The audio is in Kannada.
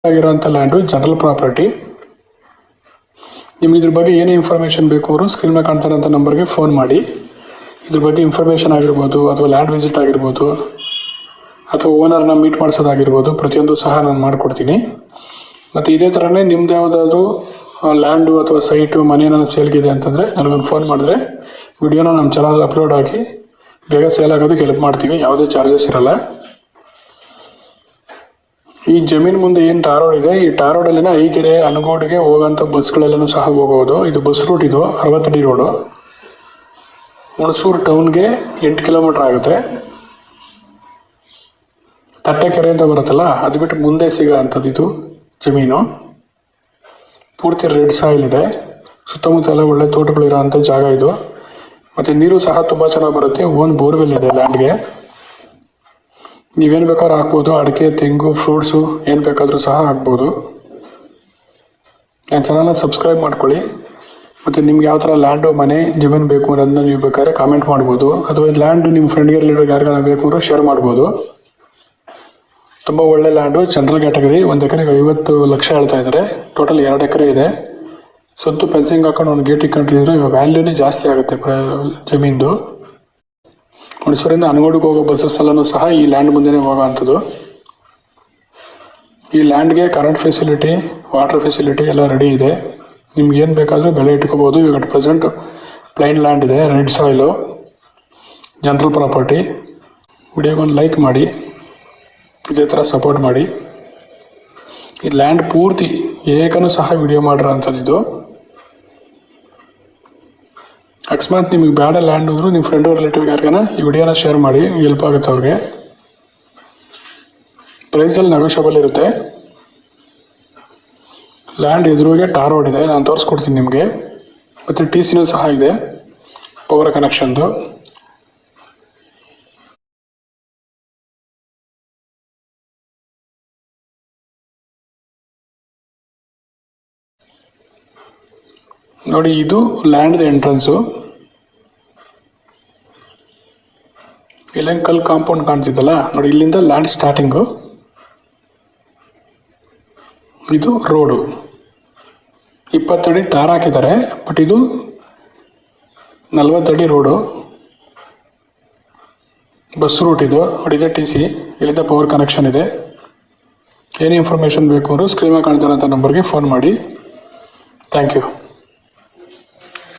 ಆಗಿರುವಂಥ ಲ್ಯಾಂಡು ಜನರಲ್ ಪ್ರಾಪರ್ಟಿ. ನಿಮ್ಗೆ ಇದ್ರ ಬಗ್ಗೆ ಏನೇ ಇನ್ಫಾರ್ಮೇಷನ್ ಬೇಕು ಅವರು ಸ್ಕ್ರೀನ್ ಮೇಲೆ ಕಾಣ್ತಾರಂಥ ನಂಬರ್ಗೆ ಫೋನ್ ಮಾಡಿ. ಇದ್ರ ಬಗ್ಗೆ ಇನ್ಫಾರ್ಮೇಷನ್ ಆಗಿರ್ಬೋದು ಅಥವಾ ಲ್ಯಾಂಡ್ ವಿಸಿಟ್ ಆಗಿರ್ಬೋದು ಅಥವಾ ಓನರ್ನ ಮೀಟ್ ಮಾಡಿಸೋದಾಗಿರ್ಬೋದು ಪ್ರತಿಯೊಂದು ಸಹ ನಾನು ಮಾಡಿಕೊಡ್ತೀನಿ. ಮತ್ತು ಇದೇ ಥರನೇ ನಿಮ್ದು ಯಾವುದಾದ್ರೂ ಲ್ಯಾಂಡು ಅಥವಾ ಸೈಟು ಮನೇನ ಸೇಲ್ಗಿದೆ ಅಂತಂದರೆ ನನಗೊಂದು ಫೋನ್ ಮಾಡಿದ್ರೆ ವಿಡಿಯೋನ ನಮ್ಮ ಚಾನಲ್ ಅಪ್ಲೋಡ್ ಆಗಿ ಬೇಗ ಸೇಲ್ ಆಗೋದಕ್ಕೆ ಹೆಲ್ಪ್ ಮಾಡ್ತೀವಿ. ಯಾವುದೇ ಚಾರ್ಜಸ್ ಇರಲ್ಲ. ಈ ಜಮೀನು ಮುಂದೆ ಏನು ಟಾರ್ ರೋಡ್ ಇದೆ, ಈ ಟಾರ್ ರೋಡಲ್ಲಿನ ಐಕೆರೆ ಅನಗೋಡಿಗೆ ಹೋಗೋಂಥ ಬಸ್ಗಳೆಲ್ಲನೂ ಸಹ ಹೋಗಬಹುದು. ಇದು ಬಸ್ ರೂಟ್, ಇದು 60 ಅಡಿ ರೋಡು. ಹುಣಸೂರು ಟೌನ್ಗೆ 8 ಕಿಲೋಮೀಟರ್ ಆಗುತ್ತೆ. ತಟ್ಟೆಕೆರೆ ಅಂತ ಬರುತ್ತಲ್ಲ, ಅದು ಬಿಟ್ಟು ಮುಂದೆ ಸಿಗೋ ಅಂಥದ್ದು ಇದು ಜಮೀನು. ಪೂರ್ತಿ ರೆಡ್ ಸಾಯಿಲ್ ಇದೆ. ಸುತ್ತಮುತ್ತ ಎಲ್ಲ ಒಳ್ಳೆ ತೋಟಗಳಿರೋ ಅಂಥ ಜಾಗ ಇದು. ಮತ್ತು ನೀರು ಸಹ ತುಂಬ ಚೆನ್ನಾಗಿ ಬರುತ್ತೆ. ಓನ್ ಬೋರ್ವೆಲ್ ಇದೆ ಲ್ಯಾಂಡ್ಗೆ. ನೀವೇನು ಬೇಕಾದ್ರೂ ಹಾಕ್ಬೋದು. ಅಡಿಕೆ, ತೆಂಗು, ಫ್ರೂಟ್ಸು ಏನು ಬೇಕಾದರೂ ಸಹ ಹಾಕ್ಬೋದು. ನನ್ನ ಚಾನಲ್ನ ಸಬ್ಸ್ಕ್ರೈಬ್ ಮಾಡ್ಕೊಳ್ಳಿ. ಮತ್ತು ನಿಮ್ಗೆ ಯಾವ ಥರ ಲ್ಯಾಂಡು, ಮನೆ, ಜಮೀನು ಬೇಕು ಅನ್ನೋದನ್ನ ನೀವು ಬೇಕಾದ್ರೆ ಕಾಮೆಂಟ್ ಮಾಡ್ಬೋದು. ಅಥವಾ ಈ ಲ್ಯಾಂಡು ನಿಮ್ಮ ಫ್ರೆಂಡ್ಗೆ ರಿಲೇಟಿವ್ಗೆ ಯಾರಿಗಾರ ಬೇಕು ಅಂದರೆ ಶೇರ್ ಮಾಡ್ಬೋದು. ತುಂಬ ಒಳ್ಳೆ ಲ್ಯಾಂಡು, ಜನರಲ್ ಕ್ಯಾಟಗರಿ. 1 ಎಕರೆಗೆ 50 ಲಕ್ಷ ಹೇಳ್ತಾ ಇದ್ದಾರೆ. ಟೋಟಲ್ 2 ಎಕರೆ ಇದೆ. ಸುತ್ತು ಫೆನ್ಸಿಂಗ್ ಹಾಕೊಂಡು ಒಂದು ಗೇಟ್ ಇಟ್ಕೊಂಡಿದ್ರೆ ಇವಾಗ ವ್ಯಾಲ್ಯೂನೇ ಜಾಸ್ತಿ ಆಗುತ್ತೆ ಜಮೀನ್ದು. ಹುಣಸೂರಿಂದ ಅನಗೋಡಿಗೆ ಹೋಗೋ ಬಸ್ಸಸ್ ಎಲ್ಲನೂ ಸಹ ಈ ಲ್ಯಾಂಡ್ ಮುಂದೆನೇ ಹೋಗೋ ಅಂಥದ್ದು. ಈ ಲ್ಯಾಂಡ್ಗೆ ಕರೆಂಟ್ ಫೆಸಿಲಿಟಿ, ವಾಟರ್ ಫೆಸಿಲಿಟಿ ಎಲ್ಲ ರೆಡಿ ಇದೆ. ನಿಮ್ಗೆ ಏನು ಬೇಕಾದರೂ ಬೆಳೆ ಇಟ್ಕೋಬೋದು. ಇವಾಗ ಪ್ರೆಸೆಂಟ್ ಪ್ಲೈನ್ ಲ್ಯಾಂಡ್ ಇದೆ, ರೆಡ್ ಸಾಯಿಲು, ಜನರಲ್ ಪ್ರಾಪರ್ಟಿ. ವಿಡಿಯೋಗೊಂದು ಲೈಕ್ ಮಾಡಿ, ಇದೇ ಥರ ಸಪೋರ್ಟ್ ಮಾಡಿ. ಈ ಲ್ಯಾಂಡ್ ಪೂರ್ತಿ ಏಕನೂ ಸಹ ವಿಡಿಯೋ ಮಾಡಿರೋ ಅಂಥದ್ದು. ಅಕಸ್ಮಾತ್ ನಿಮಗೆ ಬೇಡ ಲ್ಯಾಂಡ್ ಅಂದರೂ ನಿಮ್ಮ ಫ್ರೆಂಡು ರಿಲೇಟಿವ್ಗೆ ಯಾರಿಗಾನ ಈ ವಿಡಿಯೋನ ಶೇರ್ ಮಾಡಿ, ಹೆಲ್ಪ್ ಆಗುತ್ತೆ ಅವ್ರಿಗೆ. ಪ್ರೈಸಲ್ಲಿ ನೆಗೋಷಿಯಬಲ್ ಇರುತ್ತೆ. ಲ್ಯಾಂಡ್ ಎದುರಿಗೆ ಟಾರ್ ರೋಡ್ ಇದೆ, ನಾನು ತೋರಿಸ್ಕೊಡ್ತೀನಿ ನಿಮಗೆ. ಮತ್ತು TCನೂ ಸಹ ಇದೆ, ಪವರ್ ಕನೆಕ್ಷನ್ದು. ನೋಡಿ, ಇದು ಲ್ಯಾಂಡ್ದು ಎಂಟ್ರೆನ್ಸು. ಇಲ್ಲಂಗೆ ಕಲ್ ಕಾಂಪೌಂಡ್ ಕಾಣ್ತಿದ್ದಲ್ಲ ನೋಡಿ, ಇಲ್ಲಿಂದ ಲ್ಯಾಂಡ್ ಸ್ಟಾರ್ಟಿಂಗು. ಇದು ರೋಡು 20 ಅಡಿ ಟಾರ್ ಹಾಕಿದ್ದಾರೆ. ಬಟ್ ಇದು 40 ಅಡಿ ರೋಡು. ಬಸ್ ರೂಟ್ ಇದು. ಹೊಡಿದೆ TC. ಇಲ್ಲಿಂದ ಪವರ್ ಕನೆಕ್ಷನ್ ಇದೆ. ಏನೇ ಇನ್ಫಾರ್ಮೇಷನ್ ಬೇಕು ಅವರು ಸ್ಕ್ರೀನ್ ಮೇಲೆ ಕಾಣ್ತಾರಂಥ ನಂಬರ್ಗೆ ಫೋನ್ ಮಾಡಿ. Thank you.